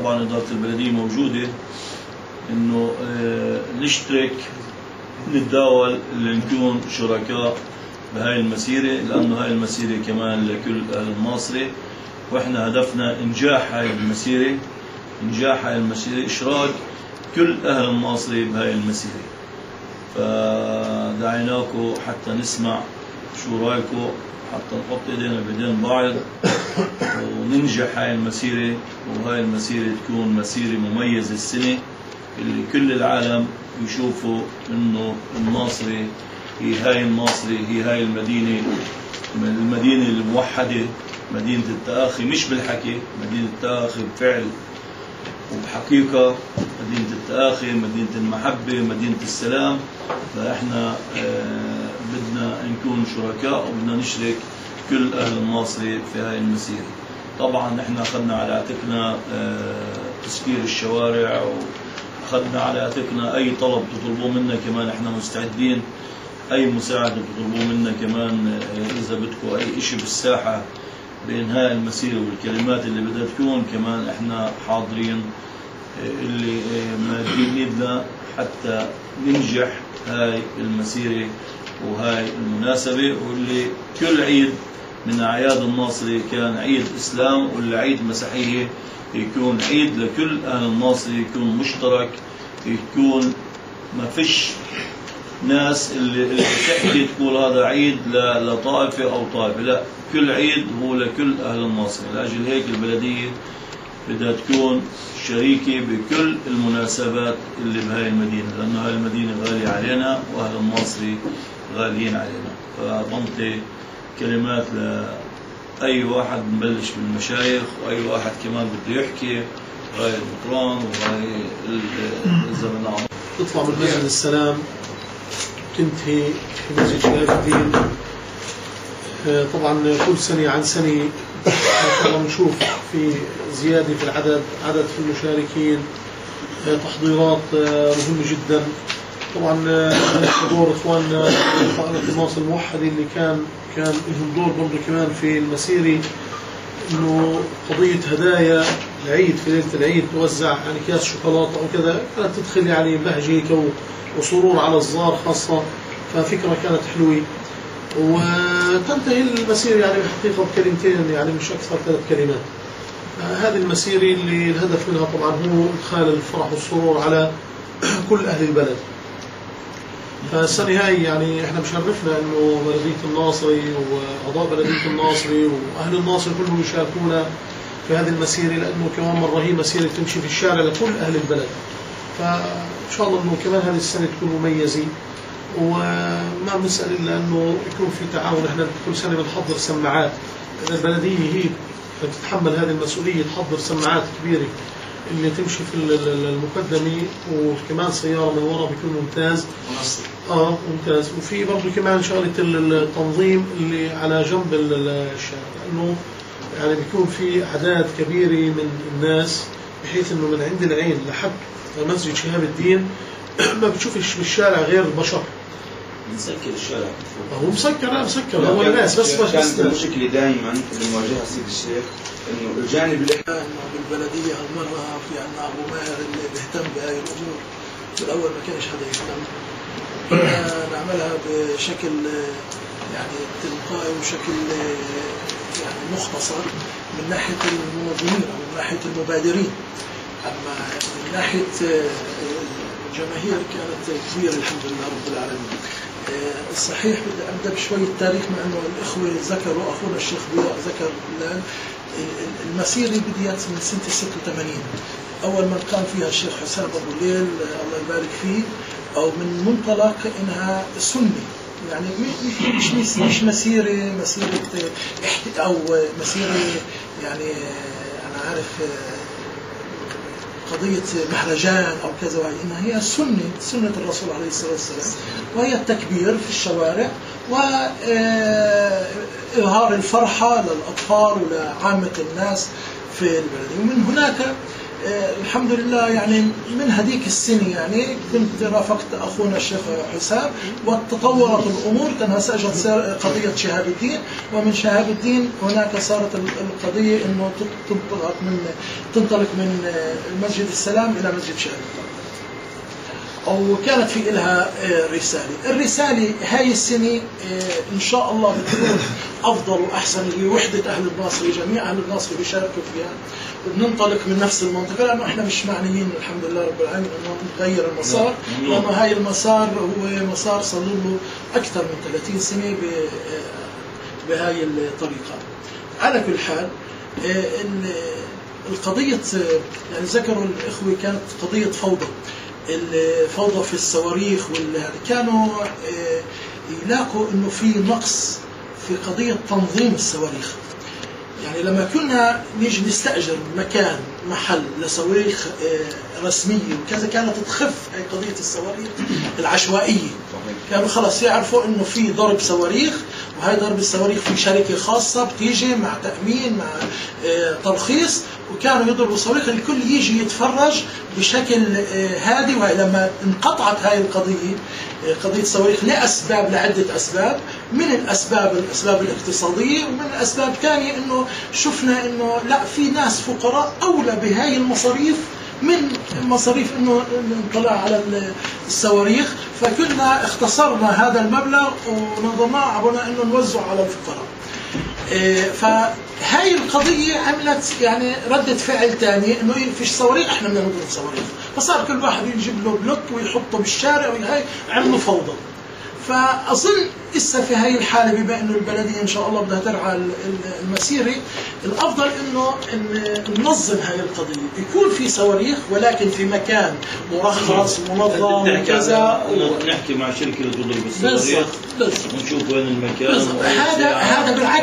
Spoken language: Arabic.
طبعا إدارة البلدية موجودة إنه نشترك نتداول اللي نكون شركاء بهاي المسيرة، لأنه هاي المسيرة كمان لكل أهل الناصرة، وإحنا هدفنا إنجاح هاي المسيرة، إنجاح هاي المسيرة، إشراك كل أهل الناصرة بهاي المسيرة. فدعيناكم حتى نسمع شو رأيكم، حتى نحط إيدينا بإيدين بعض وننجح هاي المسيرة، وهاي المسيرة تكون مسيرة مميزة السنة اللي كل العالم يشوفوا إنه الناصرة هي هاي الناصرة، هي هاي المدينة، المدينة الموحدة، مدينة التآخي، مش بالحكي، مدينة التآخي بفعل وبحقيقة، مدينة التآخي، مدينة المحبة، مدينة السلام. فإحنا بدنا نكون شركاء وبدنا نشرك كل أهل الناصرة في هاي المسيرة. طبعا إحنا أخذنا على عاتقنا تسكير الشوارع، وأخذنا على عاتقنا أي طلب تطلبوه منا كمان إحنا مستعدين، أي مساعدة تطلبوه منا كمان، إذا بدكم أي إشي بالساحة بإنهاء المسيرة والكلمات اللي بدها تكون كمان إحنا حاضرين، اللي مادين إيدنا حتى ننجح هاي المسيرة وهاي المناسبة. واللي كل عيد من أعياد الناصرة كان عيد إسلام، واللي عيد مسيحية يكون عيد لكل أهل الناصرة، يكون مشترك، يكون ما فيش ناس اللي تحكي تقول هذا عيد لطائفة أو طائفة، لا، كل عيد هو لكل أهل الناصرة. لأجل هيك البلدية بدها تكون شريكة بكل المناسبات اللي بهاي المدينة، لأنه هاي المدينة غالية علينا وأهل الناصرة غاليين علينا. فبنطي كلمات لأي واحد نبلش بالمشايخ، وأي واحد كمان بده يحكي، غاية المطران وغاية الزمن العظيم. تطلع من مسجد السلام تنتهي في مسجد شهاب الدين. طبعا كل سنة عن سنة نشوف في زيادة في العدد، عدد في المشاركين، تحضيرات مهمة جدا. طبعا حضور اخواننا قائمة الناصر الموحدة اللي كان لهم دور برضه كمان في المسيرة، انه قضية هدايا العيد في ليلة العيد توزع يعني اكياس شوكولاتة او كذا، كانت تدخل يعني بهجة وسرور على الزار خاصة، ففكرة كانت حلوة. وتنتهي المسيرة يعني بحقيقة بكلمتين، يعني مش أكثر 3 كلمات. هذه المسيرة اللي الهدف منها طبعا هو إدخال الفرح والسرور على كل أهل البلد. فالسنة هاي يعني احنا مشرفنا انه بلدية الناصري وأعضاء بلدية الناصري وأهل الناصري كلهم يشاركونا في هذه المسيرة، لأنه كمان مرة هي مسيرة تمشي في الشارع لكل أهل البلد. فإن شاء الله انه كمان هذه السنة تكون مميزة، وما بنسأل إلا أنه يكون في تعاون. احنا كل سنة بنحضر سماعات، البلدية هي بتتحمل هذه المسؤولية، تحضر سماعات كبيرة اللي تمشي في المقدمة، وكمان سيارة من وراء بيكون ممتاز. ممتاز. وفي برضه كمان شغلة التنظيم اللي على جنب الشارع، لأنه يعني بيكون في أعداد كبيرة من الناس، بحيث أنه من عند العين لحد مسجد شهاب الدين ما بتشوفش بالشارع غير البشر. مسكر الشارع هو مسكر هو الناس بس كانت المشكلة دائما اللي مواجهها سيد الشيخ انه الجانب اللي بالبلدية هالمرة في عنا أبو ماهر اللي بيهتم بهاي الأمور. في الأول ما كانش حدا يهتم، نعملها بشكل يعني تلقائي وشكل يعني مختصر من ناحية المنظمين أو من ناحية المبادرين. أما من ناحية الجماهير كانت كبيرة الحمد لله رب العالمين. الصحيح بدي أبدأ بشوية تاريخ، مع أنه الإخوة ذكروا، أخونا الشيخ ضياء ذكر الآن المسيرة بديت من سنة 86، أول من قام فيها الشيخ حسام أبو الليل الله يبارك فيه، أو من منطلق إنها سنة، يعني مش مسيرة أو مسيرة يعني أنا عارف قضية مهرجان أو كذا، إنها هي سنة الرسول عليه الصلاة والسلام، وهي التكبير في الشوارع وإظهار الفرحة للأطفال ولعامة الناس في البلد. ومن هناك الحمد لله يعني من هذيك السنة يعني كنت رافقت أخونا الشيخ حسام وتطورت الأمور. كان سجلت قضية شهاب الدين، ومن شهاب الدين هناك صارت القضية إنه تنطلق من مسجد السلام إلى مسجد شهاب الدين، وكانت في لها الرسالة هاي السنة إن شاء الله بتكون أفضل وأحسن لوحدة أهل الناصري. جميع أهل الناصري بيشاركوا فيها، وبننطلق من نفس المنطقة، لأنه إحنا مش معنيين الحمد لله رب العالمين إنه نغير المسار، لأنه هاي المسار هو مسار صار له أكثر من 30 سنة بهاي الطريقة. على كل حال القضية يعني ذكروا الإخوة كانت قضية فوضى، الفوضى في الصواريخ كانوا يلاقوا انه في نقص في قضية تنظيم الصواريخ. يعني لما كنا نيجي نستأجر محل لصواريخ رسمية وكذا، كانت تخف هي قضية الصواريخ العشوائية. كانوا خلاص يعرفوا انه في ضرب صواريخ، وهي ضرب الصواريخ في شركة خاصة بتيجي مع تأمين مع ترخيص، وكانوا يضربوا صواريخ الكل يجي يتفرج بشكل هادي. ولما انقطعت هاي القضية قضية الصواريخ لعدة أسباب، من الأسباب الاقتصادية، ومن الأسباب الثانية إنه شفنا إنه لا، في ناس فقراء أولى بهاي المصاريف من مصاريف إنه نطلع على الصواريخ، فكنا اختصرنا هذا المبلغ ونظمناه عبنا إنه نوزع على الفقراء. فهاي القضية عملت يعني ردة فعل ثانية، إنه فيش صواريخ، إحنا بدنا نضرب صواريخ، فصار كل واحد يجيب له بلوك ويحطه بالشارع، وهي عملوا فوضى. فأظن إسا في هاي الحالة بما إنه البلدية إن شاء الله بدها ترعى المسيرة، الأفضل إنه ننظم هاي القضية، يكون في صواريخ ولكن في مكان مرخص منظم وكذا، نحكي مع شركة اللي تضرب الصواريخ ونشوف وين المكان. هذا بالعكس